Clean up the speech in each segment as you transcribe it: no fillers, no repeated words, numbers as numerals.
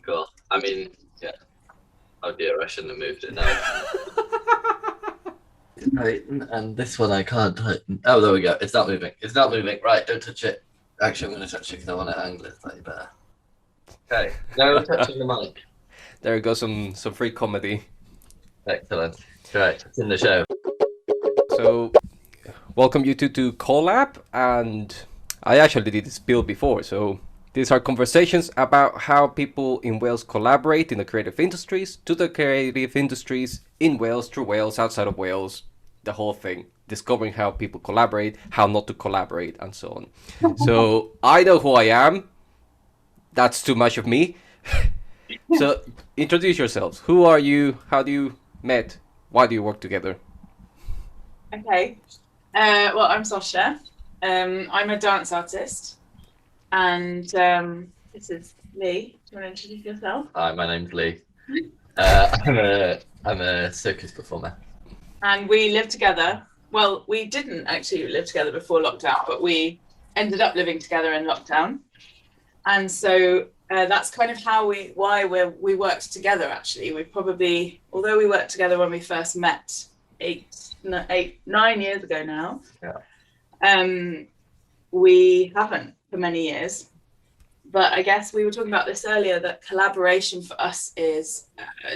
Cool. I mean, yeah. Oh dear, I shouldn't have moved it now. Right, and this one I can't tighten. Oh, there we go. It's not moving. It's not moving. Right, don't touch it. Actually, I'm going to touch it because I want to angle it slightly better. Okay, no touching the mic. There goes some free comedy. Excellent. Right, it's in the show. So, welcome you two to CoLab, and I actually did this build before. So these are conversations about how people in Wales collaborate in the creative industries, to the creative industries in Wales, through Wales, outside of Wales, the whole thing. Discovering how people collaborate, how not to collaborate, and so on. So I know who I am. That's too much of me. So introduce yourselves. Who are you? How do you met? Why do you work together? Okay. Well, I'm Zosia. I'm a dance artist, and this is Lee. Do you want to introduce yourself? Hi, my name's Lee. I'm a circus performer. And we live together. Well, we didn't actually live together before lockdown, but we ended up living together in lockdown. And so that's kind of why we worked together. Actually, although we worked together when we first met 9 years ago now. Yeah. We haven't for many years. But I guess we were talking about this earlier, that collaboration for us is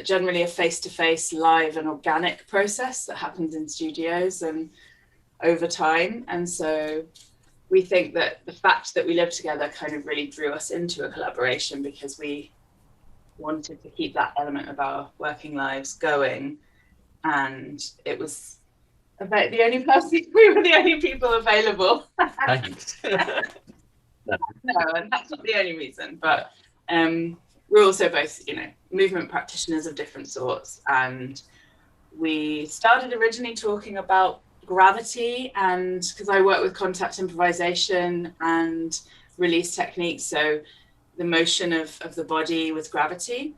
generally a face-to-face, live and organic process that happens in studios and over time. And so we think that the fact that we live together kind of really drew us into a collaboration, because we wanted to keep that element of our working lives going. And it was about we were the only people available. Thanks. No, and that's not the only reason, but we're also both, movement practitioners of different sorts. And we started originally talking about gravity, and because I work with contact improvisation and release techniques, so the motion of the body with gravity.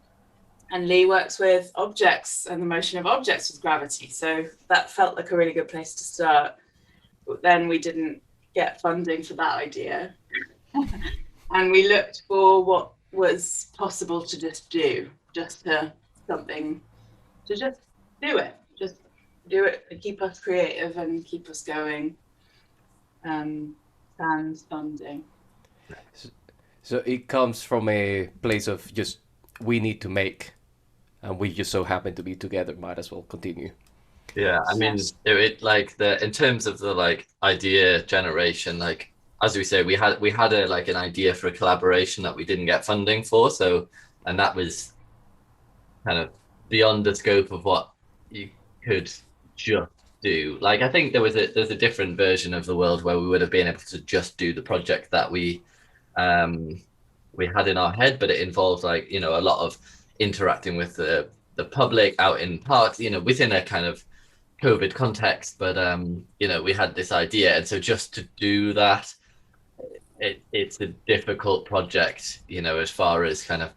And Lee works with objects and the motion of objects with gravity. So that felt like a really good place to start. But then we didn't get funding for that idea. And we looked for what was possible to just do, just do it and keep us creative and keep us going. Sans funding. So it comes from a place of just we need to make, and we just so happen to be together. Might as well continue. Yeah, I mean, in terms of the idea generation, as we say, we had an idea for a collaboration that we didn't get funding for, and that was kind of beyond the scope of what you could just do. I think there's a different version of the world where we would have been able to just do the project that we had in our head, but it involved a lot of interacting with the public out in parks, within a kind of COVID context. But we had this idea, and so just to do that, it's a difficult project, as far as kind of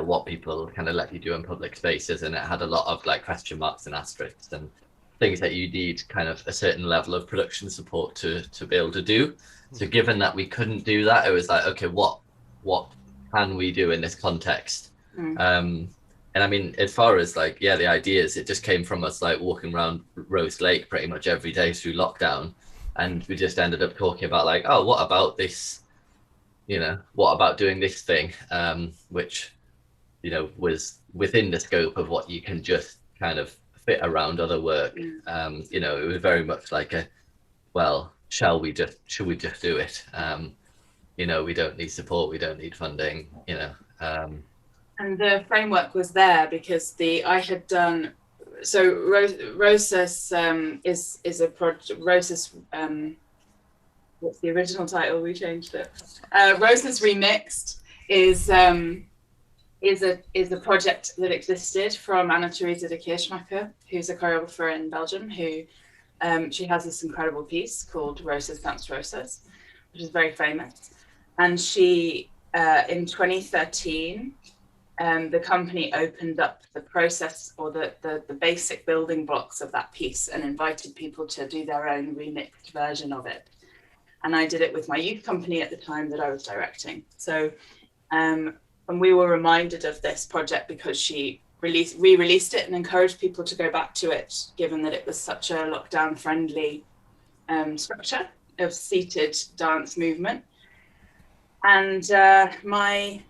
what people kind of let you do in public spaces, and it had a lot of question marks and asterisks and things that you need kind of a certain level of production support to be able to do. So given that we couldn't do that, it was okay, what can we do in this context? And I mean, as far as the ideas, it just came from us walking around Rose Lake pretty much every day through lockdown, and we just ended up talking about oh, what about this, what about doing this thing, which was within the scope of what you can just kind of fit around other work. It was very much should we just do it? We don't need support, we don't need funding, And the framework was there because I had done, so Rosus is a project. Rosus, what's the original title? We changed it. Rosus Remixed is a project that existed from Anna Theresa de Kirchmacher, who's a choreographer in Belgium, who she has this incredible piece called Rosus Dance Rosas, which is very famous. And she, in 2013, the company opened up the process or the basic building blocks of that piece and invited people to do their own remixed version of it. And I did it with my youth company at the time that I was directing. So And we were reminded of this project because she re-released it and encouraged people to go back to it, given that it was such a lockdown friendly structure of seated dance movement. And my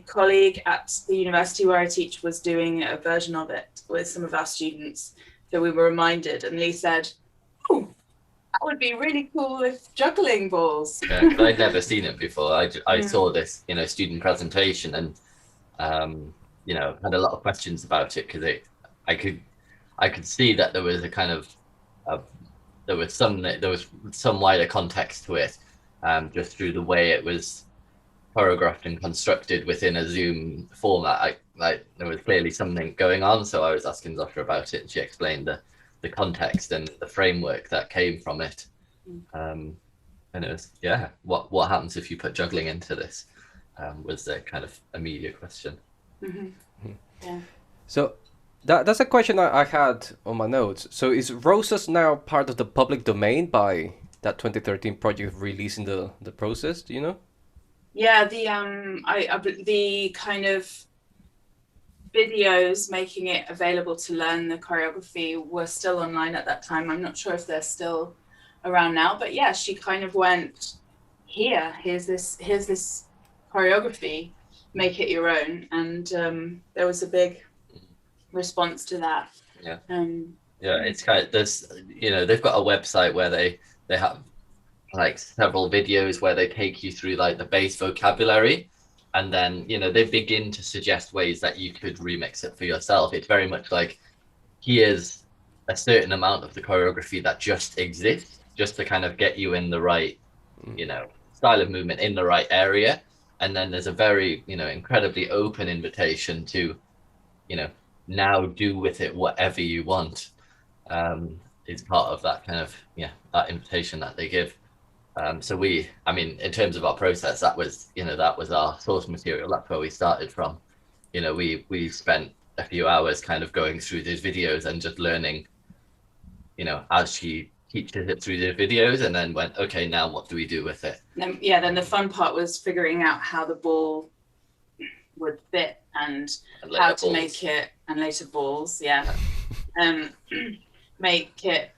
colleague at the university where I teach was doing a version of it with some of our students. So we were reminded, and Lee said, "Oh, that would be really cool if juggling balls." Yeah, I'd never seen it before. I saw this, student presentation, and had a lot of questions about it because I could see that there was a kind of there was some wider context to it, just through the way it was choreographed and constructed within a Zoom format. There was clearly something going on, so I was asking Zosia about it, and she explained the context and the framework that came from it. And it was, what happens if you put juggling into this, was the kind of immediate question. Yeah. So that's a question I had on my notes. So is Rosas now part of the public domain by that 2013 project releasing the process? Do you know? Yeah, the kind of videos making it available to learn the choreography were still online at that time. I'm not sure if they're still around now, but yeah, she kind of went, here's this choreography, make it your own. And there was a big response to that. Yeah. It's kind of, they've got a website where they have like several videos where they take you through like the base vocabulary, and then they begin to suggest ways that you could remix it for yourself. It's very much like, here's a certain amount of the choreography that just exists, just to kind of get you in the right style of movement in the right area, and then there's a very incredibly open invitation to now do with it whatever you want. Is part of that kind of that invitation that they give. So in terms of our process, that was our source material. That's where we started from. We spent a few hours kind of going through these videos and just learning, as she teaches it through the videos, and then went, okay, now what do we do with it? Then the fun part was figuring out how the ball would fit and how to make it, and later balls, make it,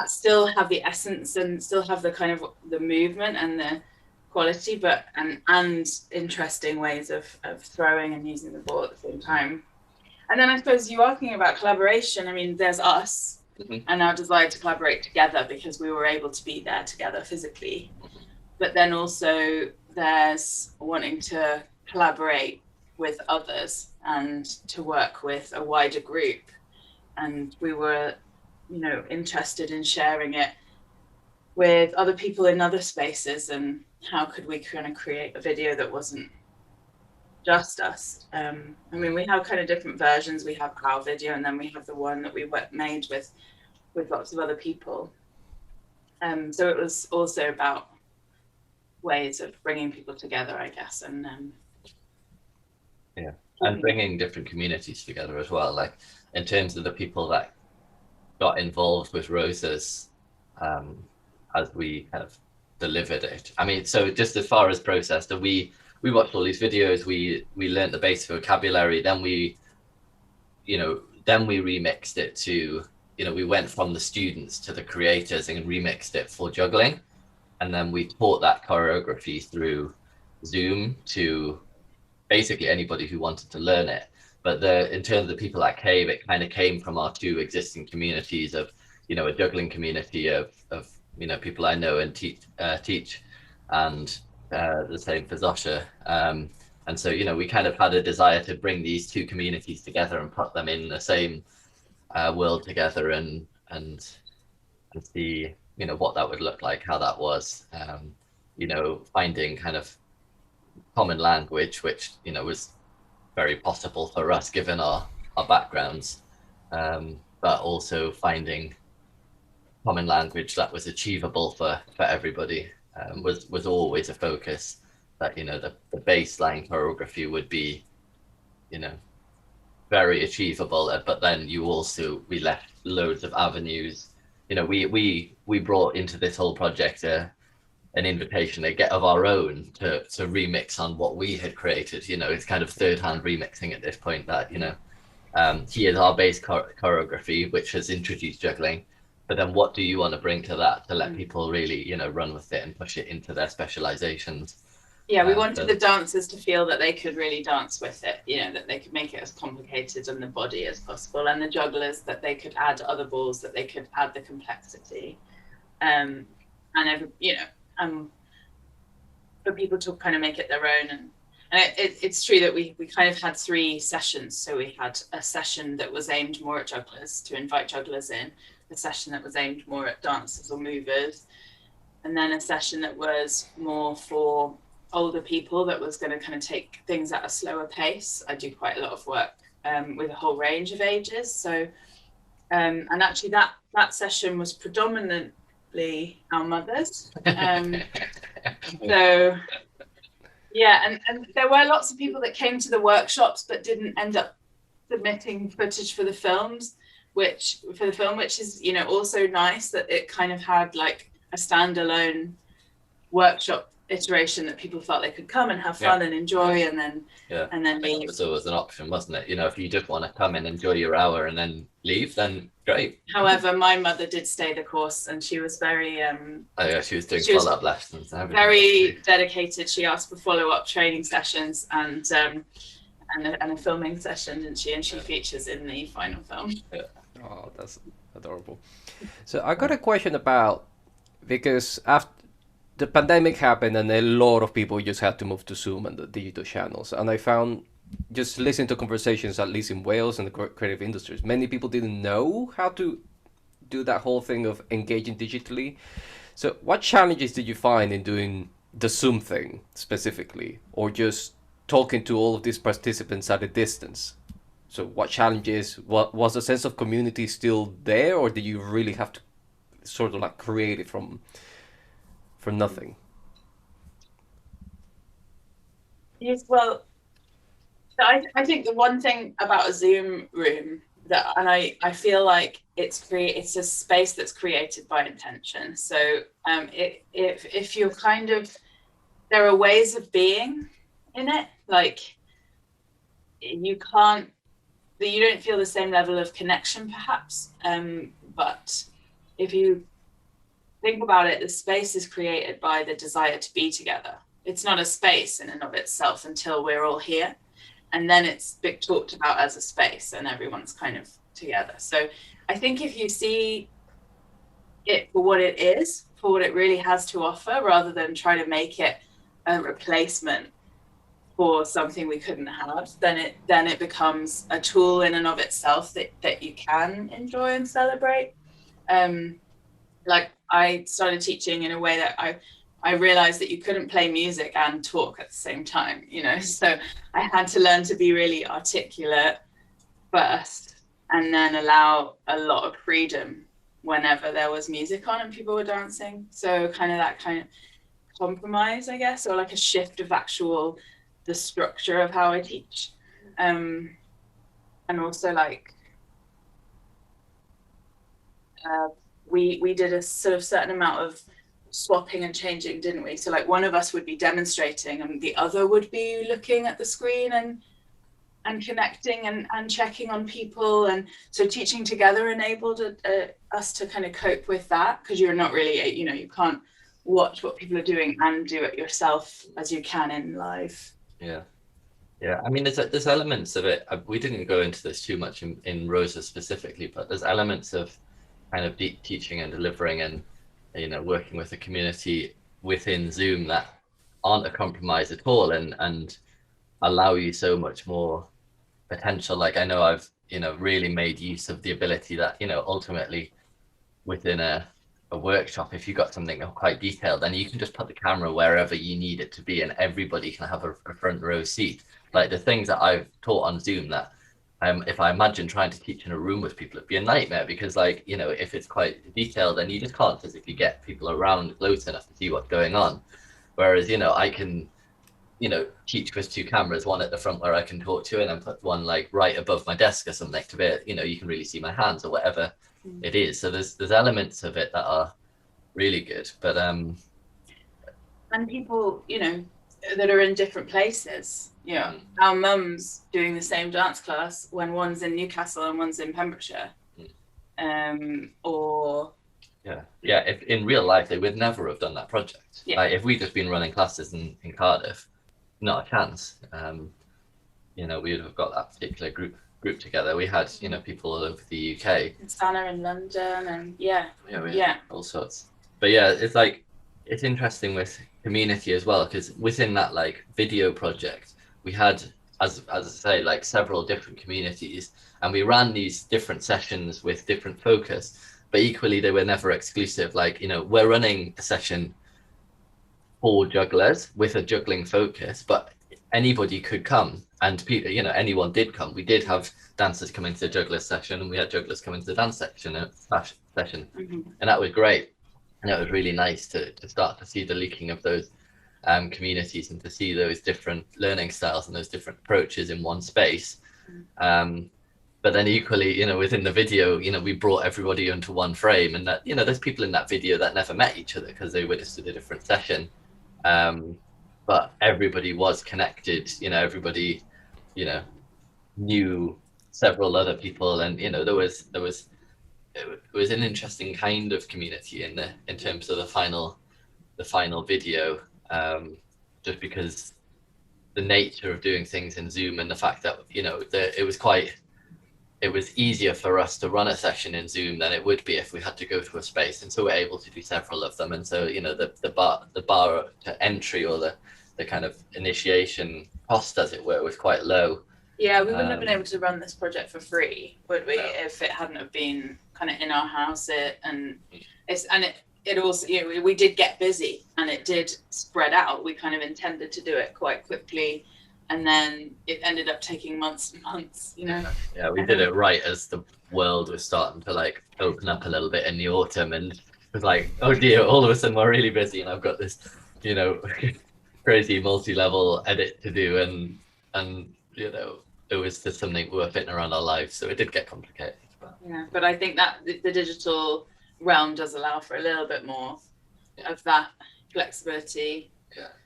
still have the essence and still have the kind of the movement and the quality, but and interesting ways of throwing and using the ball at the same time. And then I suppose you asking about collaboration, there's us and our desire to collaborate together because we were able to be there together physically. But then also there's wanting to collaborate with others and to work with a wider group. And we were, interested in sharing it with other people in other spaces, and how could we kind of create a video that wasn't just us. We have kind of different versions. We have our video, and then we have the one that we made with lots of other people. So it was also about ways of bringing people together, I guess, and and bringing different communities together as well. Like in terms of the people that got involved with Rosas, as we kind of delivered it. So just as far as process, that we watched all these videos, we learned the basic vocabulary, then we remixed it to, we went from the students to the creators and remixed it for juggling. And then we taught that choreography through Zoom to basically anybody who wanted to learn it. But in terms of the people that came, it kind of came from our two existing communities of, a juggling community of people I know and teach, and the same for Zosia. And so, we kind of had a desire to bring these two communities together and put them in the same world together and see, what that would look like, how that was, finding kind of common language, which, was very possible for us given our backgrounds, but also finding common language that was achievable for everybody, was always a focus. That the baseline choreography would be very achievable, but then we left loads of avenues. We brought into this whole project an invitation, a get of our own to remix on what we had created. You know, it's kind of third-hand remixing at this point that, you know, here's our base choreography, which has introduced juggling. But then what do you want to bring to that to let people really, you know, run with it and push it into their specializations? Yeah, we wanted the dancers to feel that they could really dance with it, you know, that they could make it as complicated on the body as possible, and the jugglers that they could add other balls, that they could add the complexity, and you know, for people to kind of make it their own. And it's true that we kind of had 3 sessions. So we had a session that was aimed more at jugglers, to invite jugglers in, a session that was aimed more at dancers or movers, and then a session that was more for older people, that was going to kind of take things at a slower pace. I do quite a lot of work with a whole range of ages. So, and actually that session was predominantly our mothers. So, yeah, and there were lots of people that came to the workshops but didn't end up submitting footage for the films, which is, you know, also nice that it kind of had like a standalone workshop iteration that people felt they could come and have fun and enjoy, and then leave. It was always an option, wasn't it? You know, if you just want to come and enjoy your hour and then leave, then great. However, my mother did stay the course, and she was very she was doing follow-up lessons. Very dedicated. She asked for follow-up training sessions and a filming session, didn't she? And she features in the final film. Yeah. Oh, that's adorable. So I got a question about, because after the pandemic happened and a lot of people just had to move to Zoom and the digital channels, and I found, just listening to conversations, at least in Wales and the creative industries, many people didn't know how to do that whole thing of engaging digitally. So what challenges did you find in doing the Zoom thing specifically, or just talking to all of these participants at a distance? So what challenges, what was the sense of community still there, or did you really have to sort of like create it from nothing? Yes, well, I think the one thing about a Zoom room that, and I feel like it's a space that's created by intention. So if you're kind of, there are ways of being in it, like you don't feel the same level of connection perhaps, but if you think about it, the space is created by the desire to be together. It's not a space in and of itself until we're all here, and then it's talked about as a space and everyone's kind of together. So I think if you see it for what it is, for what it really has to offer, rather than try to make it a replacement for something we couldn't have, then it becomes a tool in and of itself that you can enjoy and celebrate. Like I started teaching in a way that I realized that you couldn't play music and talk at the same time, you know, so I had to learn to be really articulate first, and then allow a lot of freedom whenever there was music on and people were dancing. So kind of that kind of compromise, I guess, or like a shift of the structure of how I teach. And also like, we did a sort of certain amount of swapping and changing, didn't we? So like one of us would be demonstrating and the other would be looking at the screen and connecting and checking on people. And so teaching together enabled us to kind of cope with that, because you're not really, you know, you can't watch what people are doing and do it yourself as you can in live. Yeah. I mean, there's elements of it. We didn't go into this too much in Rosa specifically, but there's elements of kind of deep teaching and delivering and, you know, working with the community within Zoom that aren't a compromise at all, and allow you so much more potential. Like I know I've, you know, really made use of the ability that, you know, ultimately within a workshop, if you got something quite detailed, then you can just put the camera wherever you need it to be and everybody can have a front row seat. Like the things that I've taught on Zoom that if I imagine trying to teach in a room with people, it'd be a nightmare, because like, you know, if it's quite detailed, then you just can't physically get people around close enough to see what's going on. Whereas, you know, I can, you know, teach with 2 cameras, one at the front where I can talk to, and then put one like right above my desk or something to be, you know, you can really see my hands or whatever it is. So there's elements of it that are really good, but and people, that are in different places. Our mum's doing the same dance class when one's in Newcastle and one's in Pembrokeshire. Or if in real life they would never have done that project. Like if we'd just been running classes in Cardiff, not a chance. We would have got that particular group together. We had people all over the UK, and Santa in London, and all sorts. But it's interesting with community as well, because within that like video project we had, as I say, like several different communities, and we ran these different sessions with different focus, but equally they were never exclusive. Like we're running a session for jugglers with a juggling focus, but anybody could come, and people, anyone did come. We did have dancers come into the juggler session, and we had jugglers come into the dance section and that was great. And it was really nice to start to see the leaking of those communities, and to see those different learning styles and those different approaches in one space. But then equally, within the video, we brought everybody into one frame, and that, there's people in that video that never met each other because they were just at a different session. But everybody was connected, everybody, knew several other people, and, it was an interesting kind of community in terms of the final video, just because the nature of doing things in Zoom, and the fact that, it was easier for us to run a session in Zoom than it would be if we had to go to a space. And so we're able to do several of them. And so, the bar to entry, or the kind of initiation cost, as it were, was quite low. Yeah, we wouldn't have been able to run this project for free, would we, if it hadn't have been kind of in our house. It also, we did get busy, and it did spread out. We kind of intended to do it quite quickly, and then it ended up taking months and months, Yeah, we did it right as the world was starting to like open up a little bit in the autumn, and it was like, oh dear, all of a sudden we're really busy, and I've got this, crazy multi-level edit to do, and it was just something we were fitting around our lives, so it did get complicated. But I think that the digital realm does allow for a little bit more of that flexibility.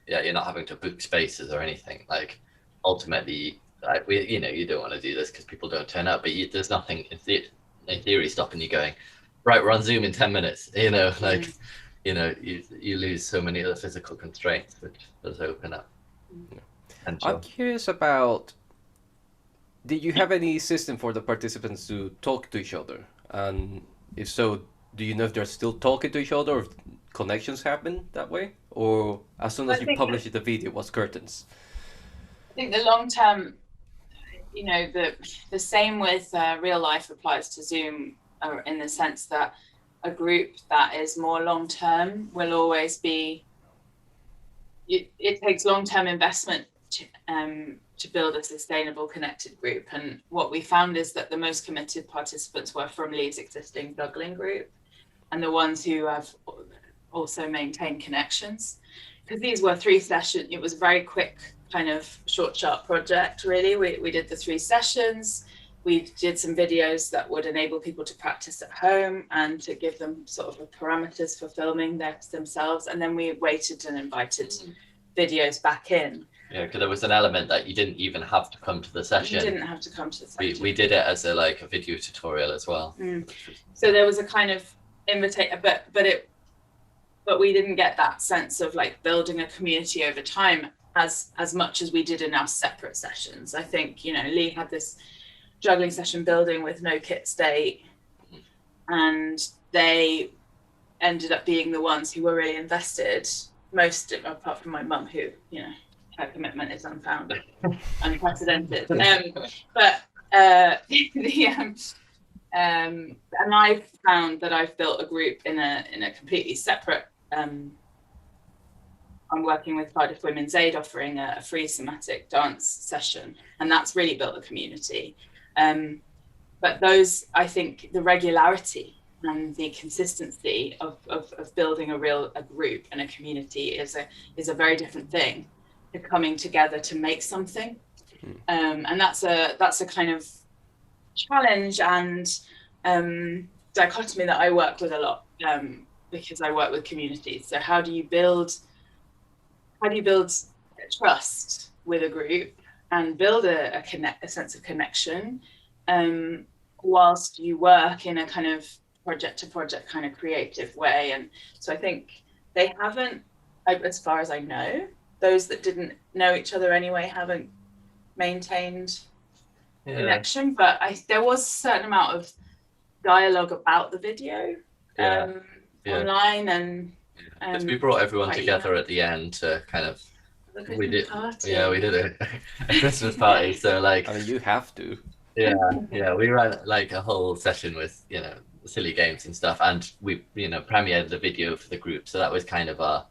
Yeah, you're not having to book spaces or anything. Like ultimately, like you don't want to do this because people don't turn up, but there's nothing in theory stopping you going, right, we're on Zoom in 10 minutes. You lose so many of the physical constraints, which does open up. I'm curious about, did you have any system for the participants to talk to each other? And if so, do you know if they're still talking to each other, or if connections happen that way? Or as soon as you publish the video, was curtains? I think the long term, the same with real life applies to Zoom, in the sense that a group that is more long term will always be, it takes long term investment to build a sustainable, connected group. And what we found is that the most committed participants were from Lee's existing juggling group, and the ones who have also maintained connections. Because these were 3 sessions, it was a very quick kind of short, sharp project, really. We did the 3 sessions. We did some videos that would enable people to practice at home and to give them sort of parameters for filming themselves. And then we waited and invited videos back in. Yeah, because there was an element that you didn't even have to come to the session. You didn't have to come to the session. We did it as a video tutorial as well. So there was a kind of invitation, but we didn't get that sense of like building a community over time as much as we did in our separate sessions. I think, Lee had this juggling session building with no kit state, and they ended up being the ones who were really invested, most apart from my mum, who, her commitment is unfounded, unprecedented. And I've found that I've built a group in a completely separate. I'm working with Cardiff Women's Aid, offering a free somatic dance session, and that's really built a community. But those, I think, the regularity and the consistency of building a group and a community is a very different thing to coming together to make something. And that's a kind of challenge and dichotomy that I work with a lot, because I work with communities. So how do you build how do you build trust with a group and build a sense of connection whilst you work in a kind of project to project kind of creative way. And so I think they haven't, as far as I know, those that didn't know each other anyway haven't maintained connection, but there was a certain amount of dialogue about the video online, and because we brought everyone together at the end to kind of we did a Christmas party. So like, I mean, you have to. We ran like a whole session with silly games and stuff, and we premiered the video for the group. So that was kind of our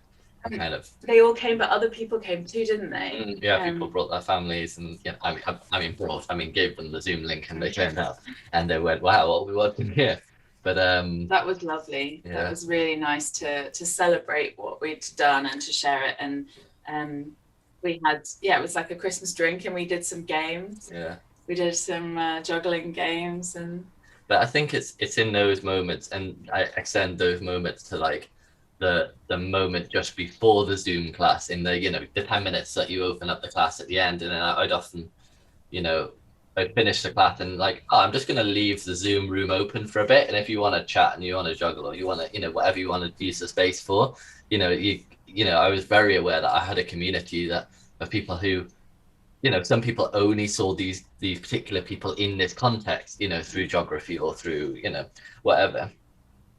They all came, but other people came too, didn't they? People brought their families, and I mean gave them the Zoom link, and they turned up and they went, wow, what are we working here? But that was lovely. That was really nice to celebrate what we'd done and to share it. And we had it was like a Christmas drink, and we did some games. We did some juggling games. But I think it's in those moments, and I extend those moments to like the moment just before the Zoom class, in the the 10 minutes that you open up the class at the end. And then I'd often I'd finish the class and like, I'm just going to leave the Zoom room open for a bit, and if you want to chat and you want to juggle, or you want to whatever you want to use the space for, I was very aware that I had a community of people who some people only saw these particular people in this context, through geography or through whatever.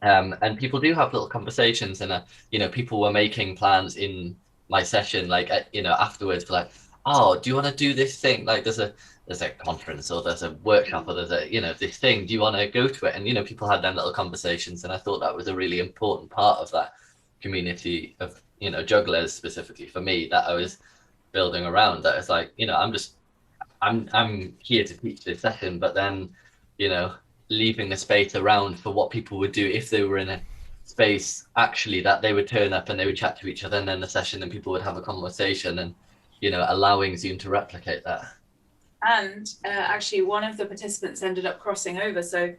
And people do have little conversations, and people were making plans in my session, like afterwards, like, oh, do you want to do this thing? Like there's a conference, or there's a workshop, or there's a this thing. Do you want to go to it? And people had them little conversations, and I thought that was a really important part of that community of jugglers, specifically for me, that I was building around. That it's like I'm here to teach this session, but then leaving a space around for what people would do if they were in a space, actually, that they would turn up and they would chat to each other, and then the session, and people would have a conversation, and allowing Zoom to replicate that. And actually one of the participants ended up crossing over, so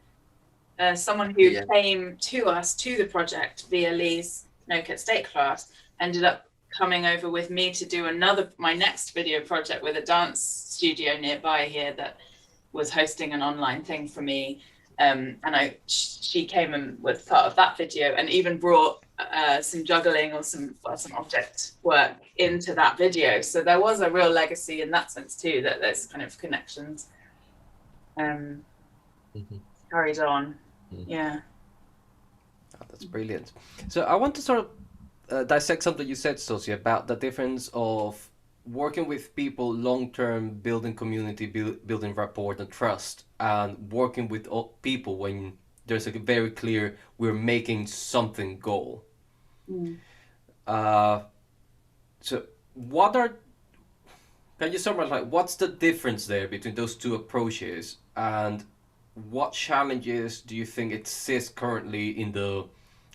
someone who came to us to the project via Lee's No Cut State class ended up coming over with me to do my next video project with a dance studio nearby here that was hosting an online thing for me. And she came and was part of that video, and even brought some juggling or some object work into that video. So there was a real legacy in that sense too, that there's kind of connections carried on. Yeah. Oh, that's brilliant. So I want to sort of dissect something you said, Zosia, about the difference of working with people long-term, building community, building rapport and trust, and working with people when there's a very clear, we're making something goal. So can you summarize, like, what's the difference there between those two approaches, and what challenges do you think exist currently in the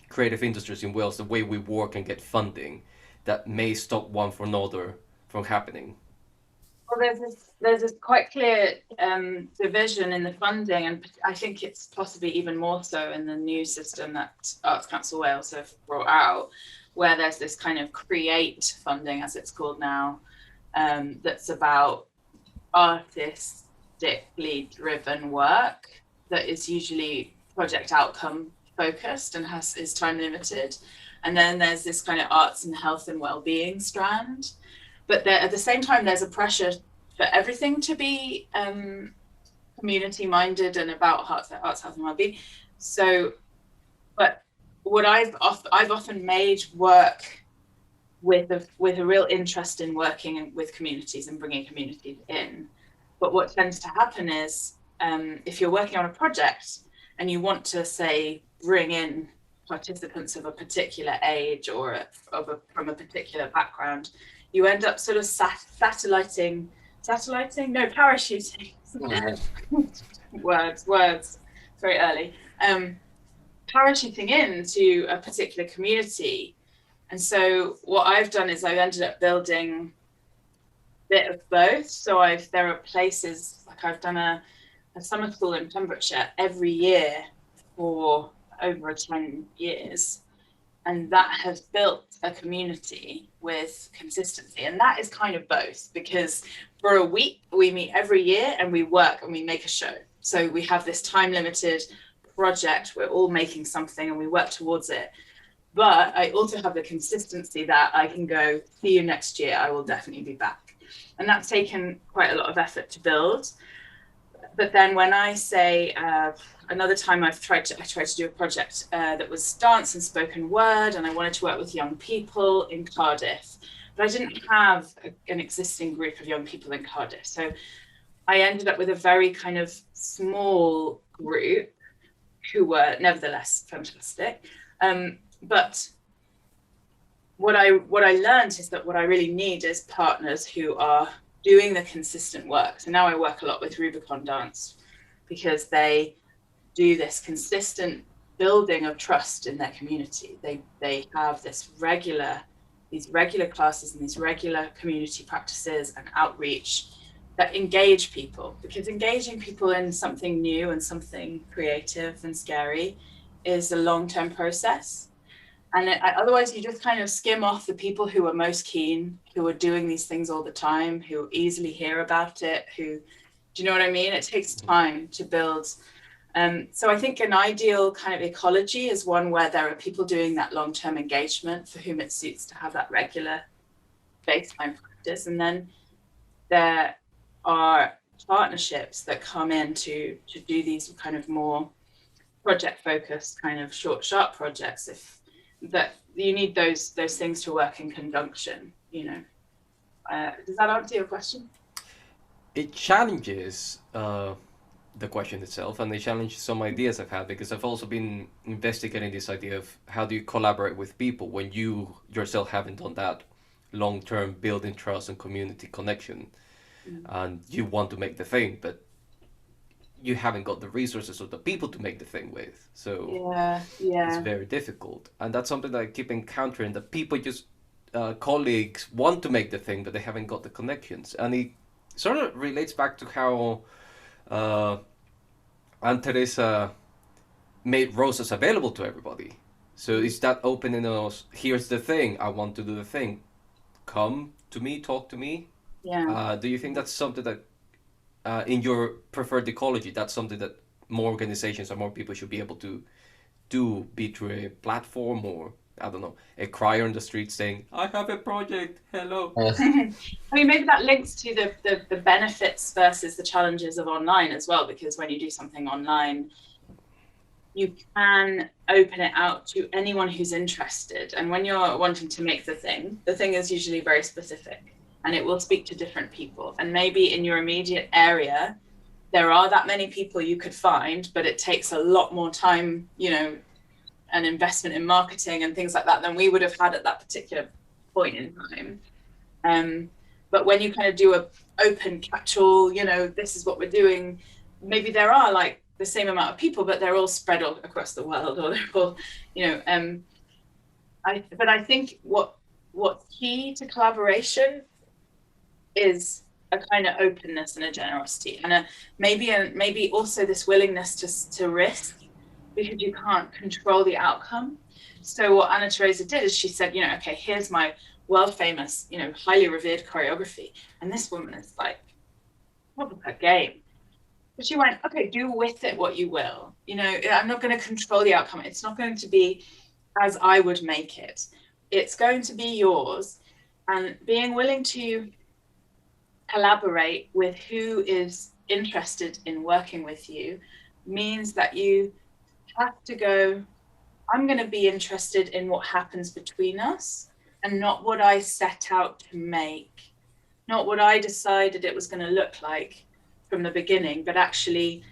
creative industries in Wales, the way we work and get funding, that may stop one for another from happening? Well, there's this quite clear division in the funding, and I think it's possibly even more so in the new system that Arts Council Wales have brought out, where there's this kind of create funding, as it's called now, that's about artistically driven work that is usually project outcome focused and is time limited. And then there's this kind of arts and health and well-being strand. But at the same time, there's a pressure for everything to be community-minded and about arts, health, and well-being. So, but what I've often made work with a real interest in working with communities and bringing communities in. But what tends to happen is, if you're working on a project and you want to, say, bring in participants of a particular age or from a particular background, you end up sort of parachuting. words, very early. Parachuting into a particular community. And so what I've done is I've ended up building a bit of both. So there are places, like I've done a summer school in Pembrokeshire every year for over 10 years. And that has built a community with consistency. And that is kind of both, because for a week, we meet every year and we work and we make a show. So we have this time limited project. We're all making something and we work towards it. But I also have the consistency that I can go, see you next year. I will definitely be back. And that's taken quite a lot of effort to build. But then when I say another time I tried to do a project that was dance and spoken word, and I wanted to work with young people in Cardiff, but I didn't have an existing group of young people in Cardiff. So I ended up with a very kind of small group who were nevertheless fantastic. But what I learned is that what I really need is partners who are doing the consistent work. So now I work a lot with Rubicon Dance because they do this consistent building of trust in their community. They have these regular classes and these regular community practices and outreach that engage people, because engaging people in something new and something creative and scary is a long-term process. And otherwise you just kind of skim off the people who are most keen, who are doing these things all the time, who easily hear about it, do you know what I mean? It takes time to build. So I think an ideal kind of ecology is one where there are people doing that long-term engagement for whom it suits to have that regular baseline practice. And then there are partnerships that come in to do these kind of more project-focused kind of short, sharp projects. That you need those things to work in conjunction, you know. Does that answer your question? It challenges the question itself, and it challenges some ideas I've had, because I've also been investigating this idea of how do you collaborate with people when you yourself haven't done that long-term building trust and community connection, and you want to make the thing, but you haven't got the resources or the people to make the thing with. So it's very difficult. And that's something that I keep encountering, that people just, colleagues want to make the thing, but they haven't got the connections. And it sort of relates back to how Aunt Teresa made roses available to everybody. So it's that opening us, here's the thing, I want to do the thing. Come to me, talk to me. Yeah. Do you think that's something that in your preferred ecology, that's something that more organizations or more people should be able to do, be through a platform, or I don't know, a crier on the street saying, I have a project, hello. I mean, maybe that links to the benefits versus the challenges of online as well, because when you do something online, you can open it out to anyone who's interested. And when you're wanting to make the thing is usually very specific, and it will speak to different people. And maybe in your immediate area, there are that many people you could find, but it takes a lot more time, you know, and investment in marketing and things like that than we would have had at that particular point in time. But when you kind of do a open catch-all, you know, this is what we're doing, maybe there are like the same amount of people, but they're all spread all across the world, or they're all, you know, but I think what's key to collaboration is a kind of openness and a generosity, and maybe also this willingness to risk, because you can't control the outcome. So what Anna Teresa did is she said, you know, okay, here's my world famous, you know, highly revered choreography, and this woman is like top of her game. But she went, okay, do with it what you will. You know, I'm not going to control the outcome. It's not going to be as I would make it. It's going to be yours. And being willing to collaborate with who is interested in working with you means that you have to go, I'm going to be interested in what happens between us, and not what I set out to make, not what I decided it was going to look like from the beginning, but actually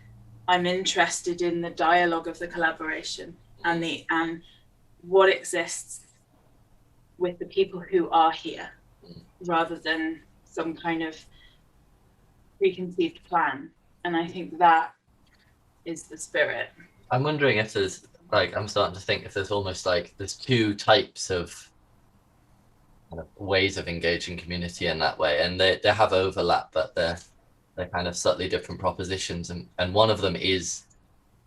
I'm interested in the dialogue of the collaboration and what exists with the people who are here, rather than some kind of preconceived plan. And I think that is the spirit. I'm wondering if there's I'm starting to think if there's almost like there's two types of kind of ways of engaging community in that way, and they have overlap, but they're kind of subtly different propositions, and one of them is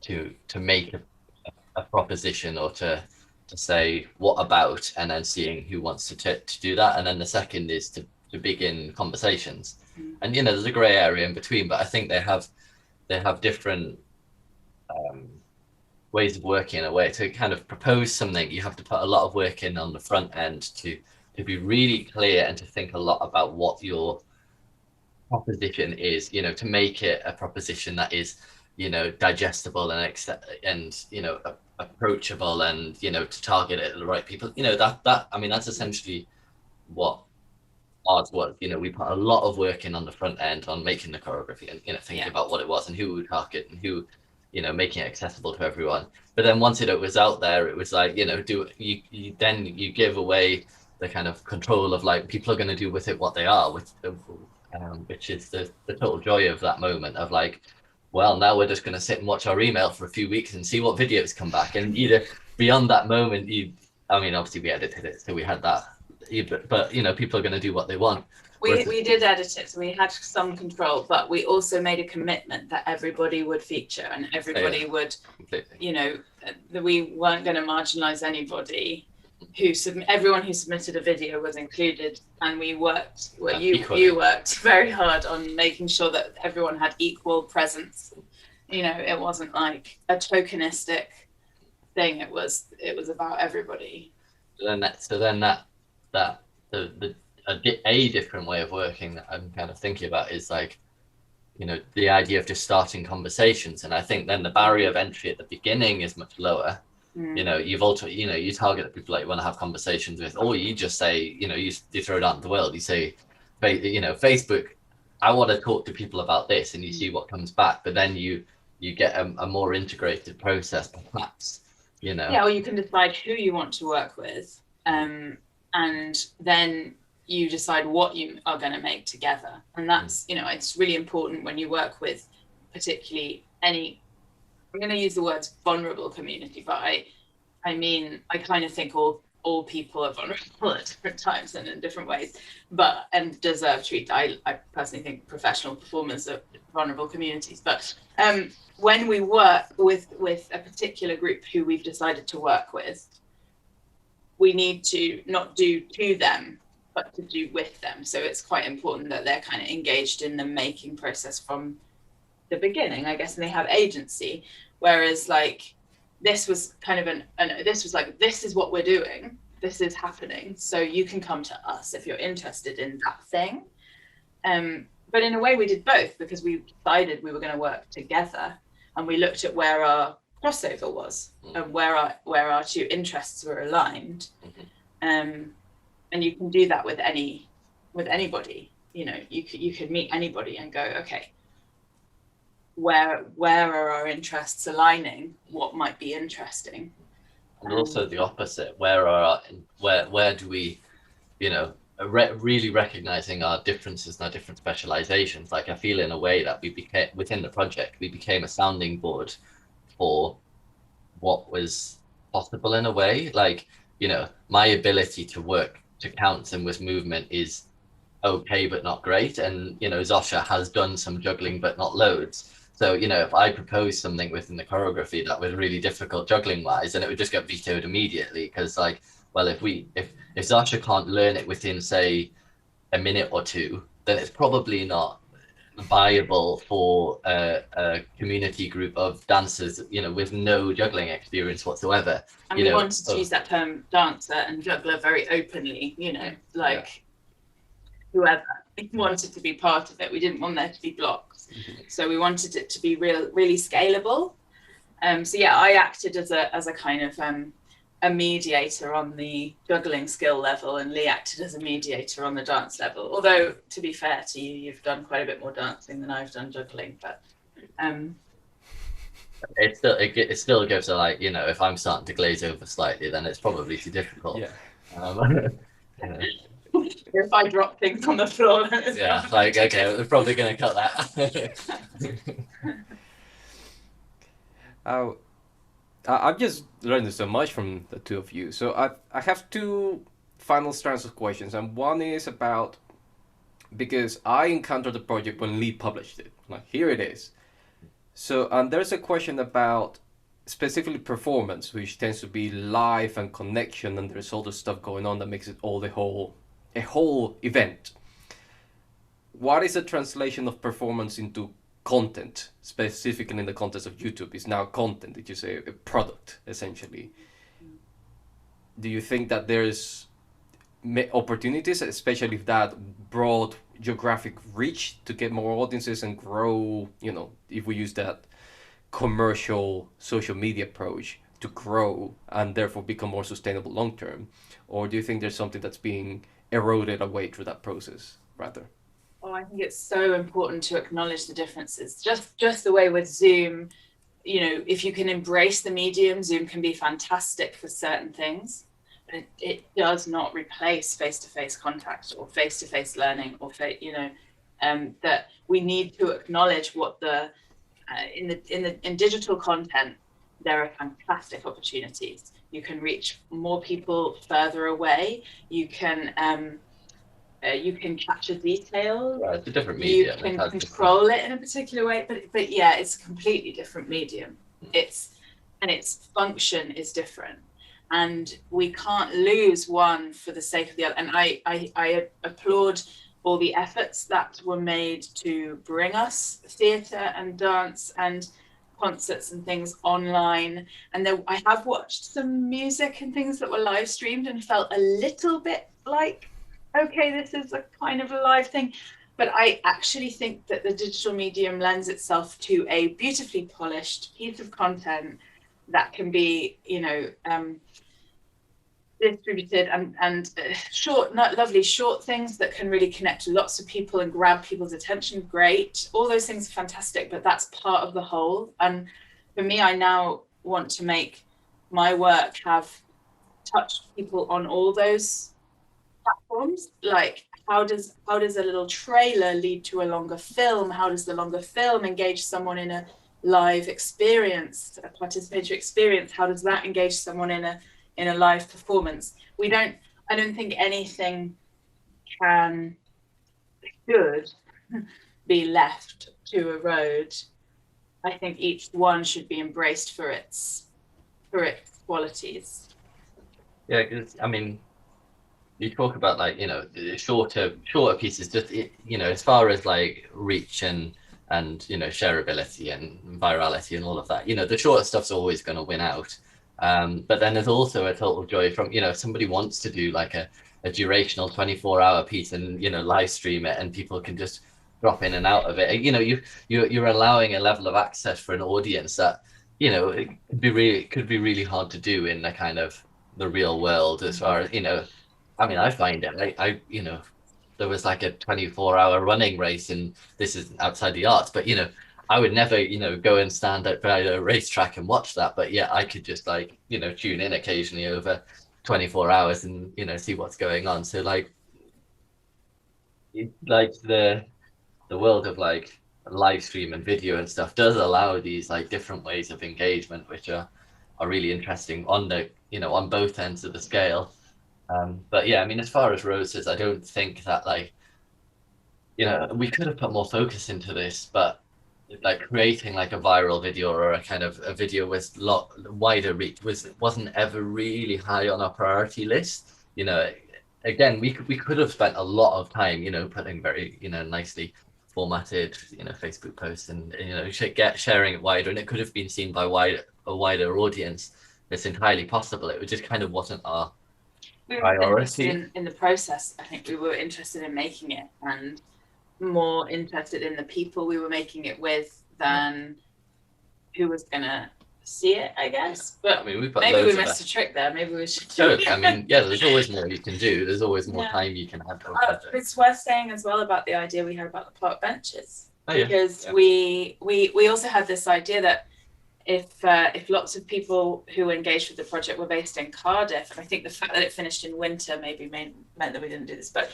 to make a proposition, or to to say what about, and then seeing who wants to do that. And then the second is to begin conversations. And there's a gray area in between, but I think they have different ways of working in a way. To kind of propose something, you have to put a lot of work in on the front end to be really clear and to think a lot about what your proposition is, to make it a proposition that is, digestible and approachable, and to target it at the right people. That's essentially what ours was. We put a lot of work in on the front end on making the choreography and thinking about what it was and who we would target and who, making it accessible to everyone. But then once it was out there, it was like, you give away the kind of control of like people are going to do with it what they are, which is the total joy of that moment of like, well, now we're just going to sit and watch our email for a few weeks and see what videos come back. And either beyond that moment, obviously we edited it, so we had that, but people are going to do what they want. We did edit it, so we had some control, but we also made a commitment that everybody would feature and everybody would, completely. That we weren't going to marginalize anybody. Everyone who submitted a video was included, and we worked. Well, you worked very hard on making sure that everyone had equal presence. It wasn't like a tokenistic thing. It was about everybody. A different way of working that I'm kind of thinking about is like, the idea of just starting conversations, and I think then the barrier of entry at the beginning is much lower. You've also, you target the people that you want to have conversations with, or you just say, you throw it out in the world. You say, Facebook, I want to talk to people about this, and you see what comes back. But then you get a more integrated process, perhaps. Yeah, or you can decide who you want to work with, and then you decide what you are going to make together. And that's, it's really important when you work with particularly I'm going to use the words vulnerable community, but I kind of think all people are vulnerable at different times and in different ways, and deserve treatment. I personally think professional performers are vulnerable communities. But when we work with a particular group who we've decided to work with, we need to not do to them, but to do with them. So it's quite important that they're kind of engaged in the making process from the beginning, I guess, and they have agency. Whereas like this was kind of this was like, this is what we're doing, this is happening, so you can come to us if you're interested in that thing. But in a way we did both, because we decided we were going to work together, and we looked at where our crossover was and where our two interests were aligned. And you can do that with anybody. You could meet anybody and go, okay, where are our interests aligning? What might be interesting? And also the opposite. Where do we, really recognizing our differences and our different specializations? Like I feel in a way that we became, within the project, we became a sounding board for what was possible in a way. Like, my ability to work to counts and with movement is okay, but not great. And, Zosia has done some juggling, but not loads. So, if I propose something within the choreography that was really difficult juggling wise, then it would just get vetoed immediately. Because like, well, if Zosia can't learn it within, say, a minute or two, then it's probably not viable for a community group of dancers, with no juggling experience whatsoever. And we wanted to use that term dancer and juggler very openly, whoever wanted to be part of it. We didn't want there to be blocks. So we wanted it to be really scalable. I acted as a kind of a mediator on the juggling skill level, and Lee acted as a mediator on the dance level. Although, to be fair to you, you've done quite a bit more dancing than I've done juggling. But it still gives a, like, if I'm starting to glaze over slightly, then it's probably too difficult. Yeah. If I drop things on the floor, yeah, like, okay, we're probably going to cut that. I've just learned so much from the two of you. So I have two final strands of questions, and one is about, because I encountered the project when Lee published it. Like, here it is. So there's a question about specifically performance, which tends to be live and connection, and there's all the stuff going on that makes it all a whole event. What is the translation of performance into content, specifically in the context of YouTube? Is now content, did you say, a product, essentially? Do you think that there's opportunities, especially if that broad geographic reach, to get more audiences and grow, you know, if we use that commercial social media approach, to grow and therefore become more sustainable long term? Or do you think there's something that's being eroded away through that process rather? Oh, I think it's so important to acknowledge the differences. Just the way with Zoom, you know, if you can embrace the medium, Zoom can be fantastic for certain things, but it does not replace face-to-face contact or face-to-face learning, or that we need to acknowledge what the in digital content, there are fantastic opportunities. You can reach more people further away. You can capture detail. Right, it's a different medium. You can control it in a particular way, but yeah, it's a completely different medium. Its function is different, and we can't lose one for the sake of the other. And I applaud all the efforts that were made to bring us theatre and dance and concerts and things online. And then I have watched some music and things that were live streamed and felt a little bit like, okay, this is a kind of a live thing. But I actually think that the digital medium lends itself to a beautifully polished piece of content that can be, you know, distributed and short, not lovely short things that can really connect to lots of people and grab people's attention. Great, all those things are fantastic, but that's part of the whole. And for me, I now want to make my work have touched people on all those platforms. Like, how does a little trailer lead to a longer film? How does the longer film engage someone in a live experience, a participatory experience? How does that engage someone in a live performance? I don't think anything should be left to erode. I think each one should be embraced for its qualities. Yeah, because I mean, you talk about, like, you know, the shorter pieces, just, you know, as far as like reach and you know, shareability and virality and all of that, you know, the shorter stuff's always going to win out. But then there's also a total joy from, you know, if somebody wants to do like a durational 24-hour piece and, you know, live stream it, and people can just drop in and out of it. You know, you're allowing a level of access for an audience that, you know, it could be really hard to do in the kind of the real world. As far as, you know, I mean, I find it, I you know, there was like a 24-hour running race, and this is outside the arts, but, you know, I would never, you know, go and stand at a racetrack and watch that. But yeah, I could just, like, you know, tune in occasionally over 24 hours and, you know, see what's going on. So like the world of like live stream and video and stuff does allow these like different ways of engagement, which are really interesting on the, you know, on both ends of the scale. But yeah, I mean, as far as Rose says, I don't think that, like, you know, we could have put more focus into this, but like creating like a viral video or a kind of a video with wider reach wasn't ever really high on our priority list. You know, again, we could have spent a lot of time, you know, putting very, you know, nicely formatted, you know, Facebook posts and, you know, sharing it wider, and it could have been seen by a wider audience. It's entirely possible. It just kind of wasn't our priority. In the process, I think we were interested in making it, and more interested in the people we were making it with than who was gonna see it, I guess. But I mean, maybe we missed a trick there. Maybe we should do it. I mean, yeah, there's always more you can do. There's always more time you can have. It's worth saying as well about the idea we had about the park benches, because yeah. we also had this idea that if lots of people who engaged with the project were based in Cardiff, and I think the fact that it finished in winter maybe meant that we didn't do this, but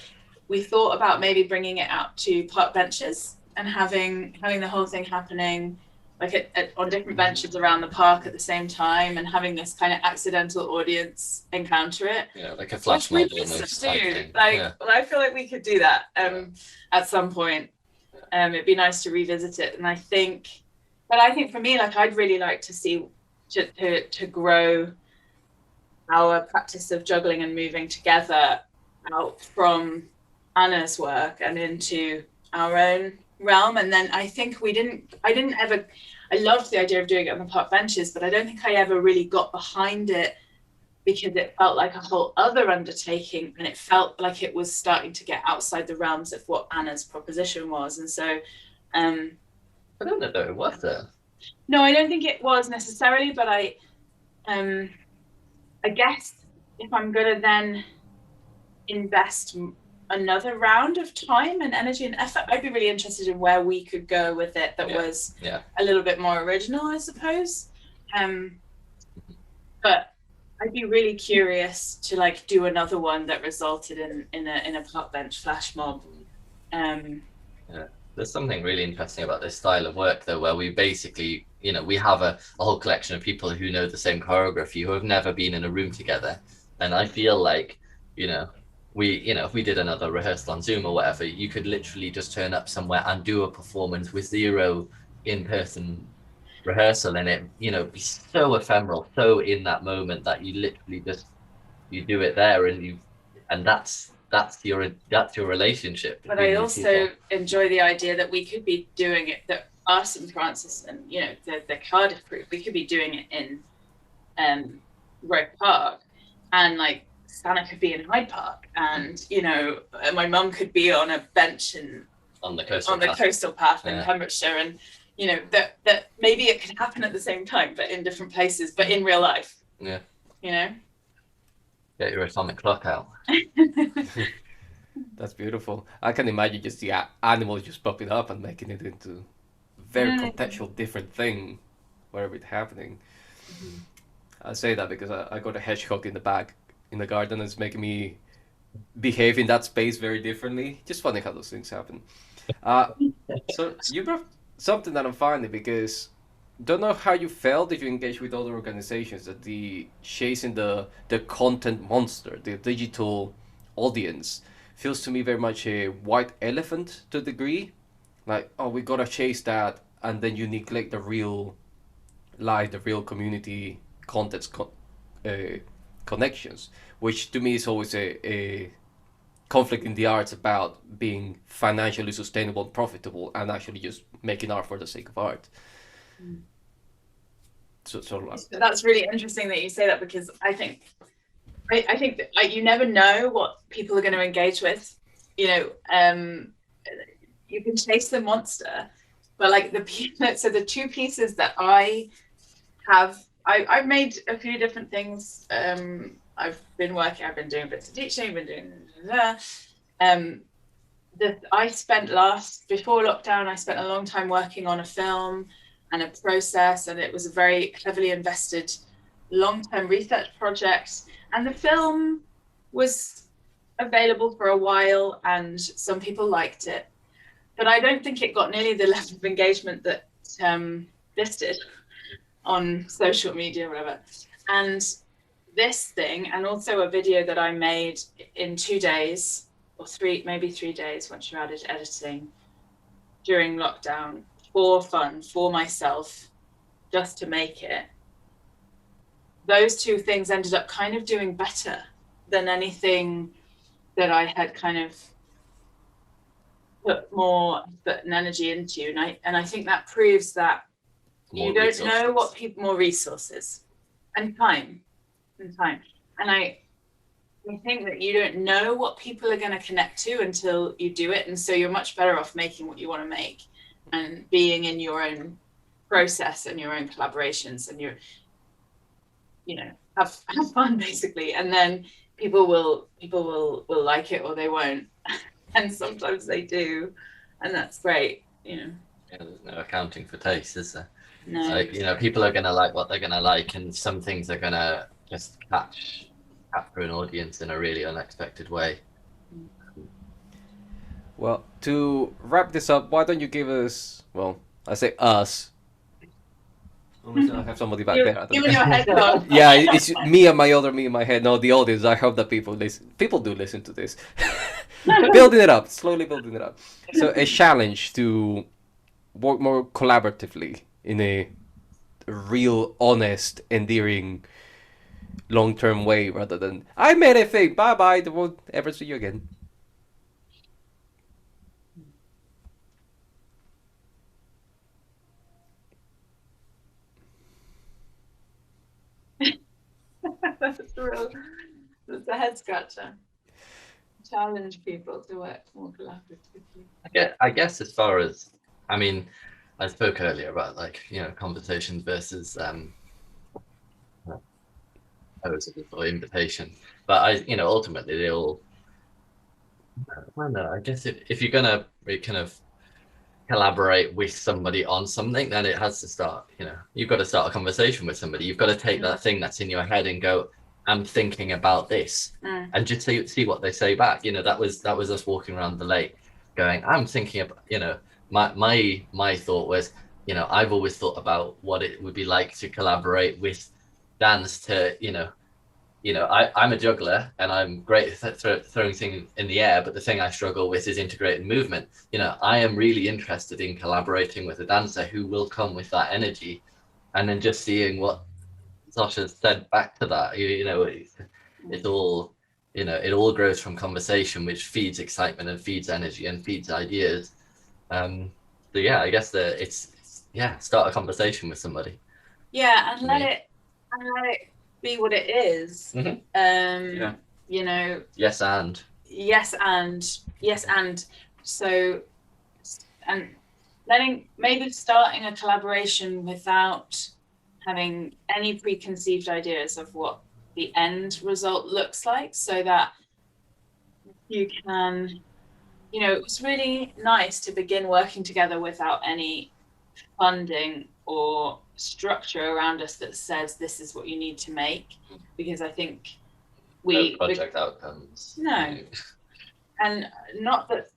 we thought about maybe bringing it out to park benches and having the whole thing happening like on different benches around the park at the same time, and having this kind of accidental audience encounter it. Yeah, like a flash mob almost. Well, I feel like we could do that at some point. It'd be nice to revisit it, and I think for me, like, I'd really like to see to grow our practice of juggling and moving together out from Anna's work and into our own realm. And then I think I loved the idea of doing it on the park benches, but I don't think I ever really got behind it because it felt like a whole other undertaking, and it felt like it was starting to get outside the realms of what Anna's proposition was. And so I don't know if it was there. no, I don't think it was necessarily, but I guess if I'm going to then invest another round of time and energy and effort, I'd be really interested in where we could go with it that was a little bit more original, I suppose. But I'd be really curious to like do another one that resulted in a park bench flash mob. There's something really interesting about this style of work, though, where we basically, we have a whole collection of people who know the same choreography, who have never been in a room together. And I feel like, if we did another rehearsal on Zoom or whatever, you could literally just turn up somewhere and do a performance with zero in-person rehearsal, and it, be so ephemeral, so in that moment that you literally just, you do it there, and that's your relationship. But I also enjoy the idea that we could be doing it, that us and Francis and the Cardiff group, we could be doing it in Roe Park, and like Santa could be in Hyde Park, and my mum could be on a bench on the coastal path in Pembrokeshire, and that maybe it could happen at the same time, but in different places, but in real life. Yeah. Get your atomic clock out. That's beautiful. I can imagine just the animals just popping up and making it into a very contextual different thing wherever it's happening. Mm-hmm. I say that because I got a hedgehog in the bag in the garden, and it's making me behave in that space very differently. Just funny how those things happen. So you brought something that I'm finding, because don't know how you felt if you engaged with other organizations, that the chasing the content monster, the digital audience, feels to me very much a white elephant to a degree. Like, oh, we gotta chase that, and then you neglect the real life, the real community context connections, which to me is always a conflict in the arts about being financially sustainable and profitable, and actually just making art for the sake of art. So that's really interesting that you say that, because I think that, like, you never know what people are going to engage with. You can chase the monster, but like the two pieces that I've made a few different things. I've been doing bits of teaching, before lockdown, I spent a long time working on a film and a process, and it was a very heavily invested long-term research project. And the film was available for a while, and some people liked it, but I don't think it got nearly the level of engagement that this did on social media or whatever. And this thing, and also a video that I made in 2 days or maybe 3 days once you added editing during lockdown, for fun, for myself, just to make it. Those two things ended up kind of doing better than anything that I had kind of put more effort and energy into. And I think that proves that you don't know what people, more resources and time. And I think that you don't know what people are going to connect to until you do it. And so you're much better off making what you want to make and being in your own process and your own collaborations, and have fun basically. And then people will like it or they won't. And sometimes they do. And that's great, Yeah, there's no accounting for taste, is there? No. Like, people are going to like what they're going to like, and some things are going to just capture an audience in a really unexpected way. Well, to wrap this up, why don't you give us, well, I say us. Unless I have somebody back there. You and your head on. Yeah, it's me and my head. No, the audience. I hope that people listen. People do listen to this. Building it up, slowly building it up. So a challenge to work more collaboratively in a a real, honest, endearing, long-term way rather than I made a thing, bye-bye, I won't ever see you again. That's a head scratcher. Challenge people to work more collaboratively. I guess as far as, I mean, I spoke earlier about like, conversations versus proposals or invitation, but ultimately they all, I don't know, I guess if you're gonna kind of collaborate with somebody on something, then it has to start, you've got to start a conversation with somebody. You've got to take that thing that's in your head and go, I'm thinking about this, and just see what they say back. That was us walking around the lake going, I'm thinking about, my thought was, I've always thought about what it would be like to collaborate with dance to, I'm a juggler and I'm great at throwing things in the air, but the thing I struggle with is integrated movement. I am really interested in collaborating with a dancer who will come with that energy, and then just seeing what Sasha said back to that. It's all, it all grows from conversation, which feeds excitement and feeds energy and feeds ideas. So yeah, I guess that it's start a conversation with somebody. Yeah, and let it be what it is. Yes, and so, and maybe starting a collaboration without having any preconceived ideas of what the end result looks like, so that you can, it was really nice to begin working together without any funding or structure around us that says this is what you need to make, because I think no project outcomes. No. And not that,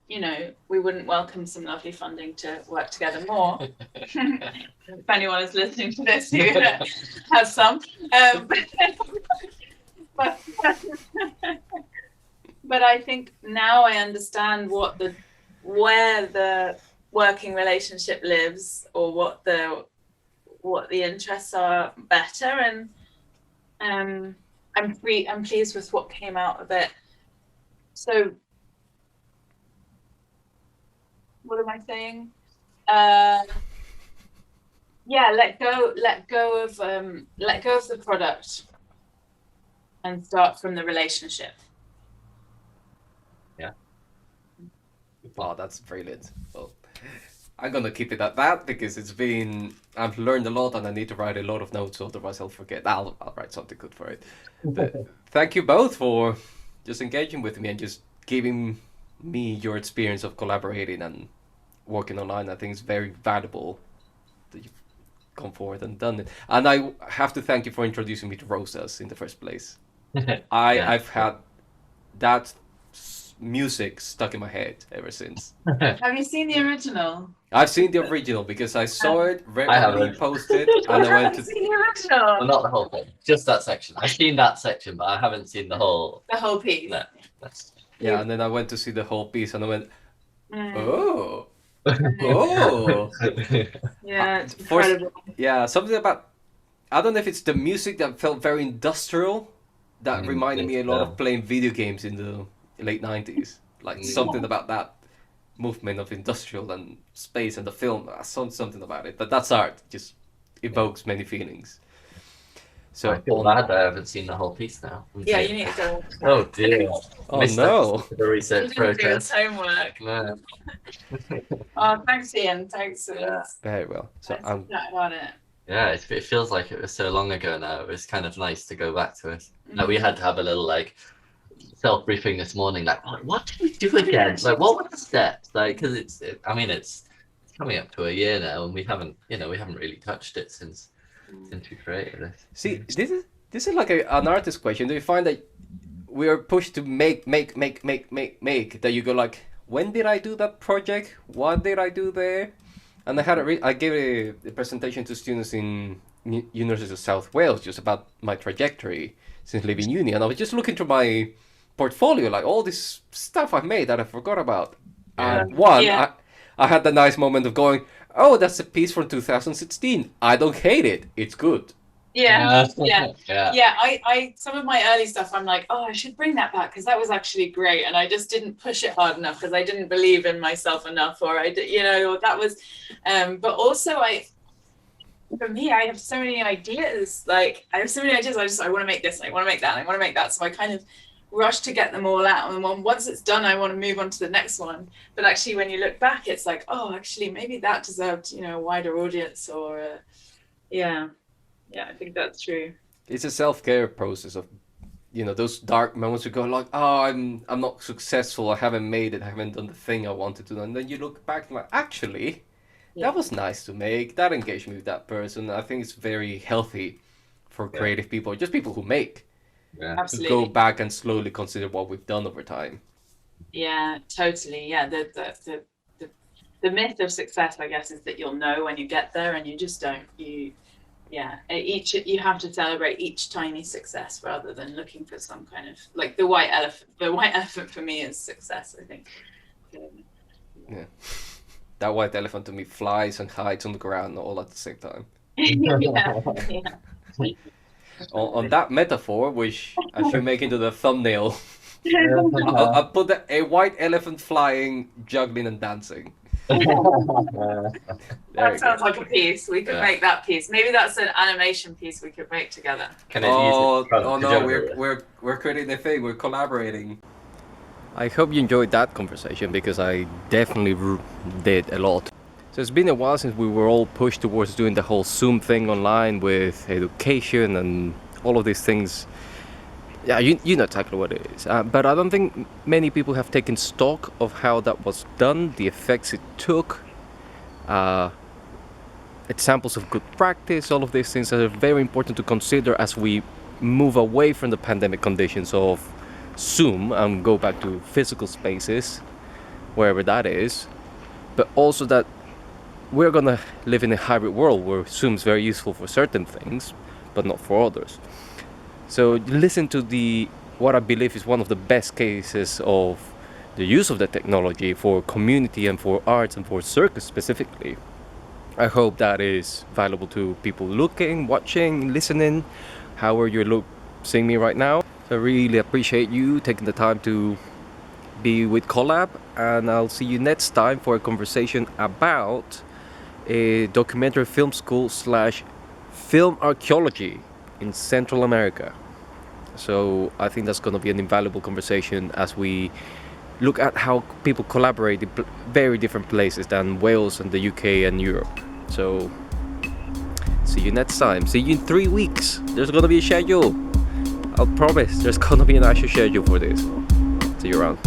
we wouldn't welcome some lovely funding to work together more. If anyone is listening to this who has some. But I think now I understand where the working relationship lives, or what the interests are better, and I'm pleased with what came out of it. So what am I saying? Let go of the product and start from the relationship. Yeah. Wow, that's brilliant. Well, I'm gonna keep it at that because I've learned a lot and I need to write a lot of notes, otherwise I'll forget. I'll write something good for it. But thank you both for just engaging with me and just giving me your experience of collaborating and working online. I think it's very valuable that you've come forward and done it. And I have to thank you for introducing me to Rosas in the first place. I've had that music stuck in my head ever since. Have you seen the original? I've seen the original because I saw it regularly posted, and I went to see the original. Well, not the whole thing, just that section. I've seen that section, but I haven't seen the whole piece. No, yeah, and then I went to see the whole piece, and I went, oh. Oh. Yeah, it's incredible. Yeah, something about, I don't know if it's the music that felt very industrial, that reminded me a lot of playing video games in the late 90s. Like something about that movement of industrial and space and the film. I saw something about it, but that's art. It just evokes many feelings. So I feel bad that I haven't seen the whole piece now. Yeah, you need to go. Oh dear. Oh no. The research process. Do his homework. No. Oh, thanks, Ian. Thanks. Very well. So I'm about it. Yeah, it feels like it was so long ago now. It was kind of nice to go back to it. Like we had to have a little self-briefing this morning. Like, what did we do again? Like, what were the steps? Like, because it's coming up to a year now, and we haven't really touched it since we created this. See, this is like an artist question. Do you find that we are pushed to make, that you go like, when did I do that project? What did I do there? And I gave a presentation to students in University of South Wales just about my trajectory since leaving uni, and I was just looking through my portfolio, like all this stuff I've made that I forgot about. And I had the nice moment of going, oh, that's a piece from 2016. I don't hate it. It's good. Yeah, yeah, Yeah. yeah. I some of my early stuff, I'm like, oh, I should bring that back because that was actually great, and I just didn't push it hard enough because I didn't believe in myself enough, or I did, that was. But also, for me, I have so many ideas. Like I have so many ideas. I want to make this, and I want to make that, and I want to make that. So I kind of rush to get them all out, and once it's done, I want to move on to the next one. But actually, when you look back, it's like, oh, actually, maybe that deserved, a wider audience, or yeah. Yeah, I think that's true. It's a self-care process of, those dark moments you go like, oh, I'm not successful, I haven't made it, I haven't done the thing I wanted to do, and then you look back and like, actually, that was nice to make, that engaged me with that person. I think it's very healthy for creative people, just people who make, Absolutely. to go back and slowly consider what we've done over time. Yeah, totally. Yeah, the myth of success, I guess, is that you'll know when you get there, and you just don't. You have to celebrate each tiny success rather than looking for some kind of like the white elephant. The white elephant for me is success, I think. Yeah, that white elephant to me flies and hides on the ground all at the same time. Yeah. On that metaphor, which I should make into the thumbnail, I'll put a white elephant flying, juggling and dancing. That sounds like a piece. We could make that piece. Maybe that's an animation piece we could make together. No, we're creating a thing. We're collaborating. I hope you enjoyed that conversation because I definitely did a lot. So it's been a while since we were all pushed towards doing the whole Zoom thing online with education and all of these things. Yeah, you know exactly what it is. But I don't think many people have taken stock of how that was done, the effects it took, examples of good practice. All of these things are very important to consider as we move away from the pandemic conditions of Zoom and go back to physical spaces, wherever that is. But also that we're gonna live in a hybrid world where Zoom is very useful for certain things, but not for others. So listen to what I believe is one of the best cases of the use of the technology for community and for arts and for circus specifically. I hope that is valuable to people looking, watching, listening, however you're seeing me right now. So I really appreciate you taking the time to be with CoLab, and I'll see you next time for a conversation about a documentary film school / film archaeology in Central America. So I think that's going to be an invaluable conversation as we look at how people collaborate in very different places than Wales and the UK and Europe. So see you next time. See you in 3 weeks. There's going to be a schedule. I'll promise there's going to be an actual schedule for this. See you around.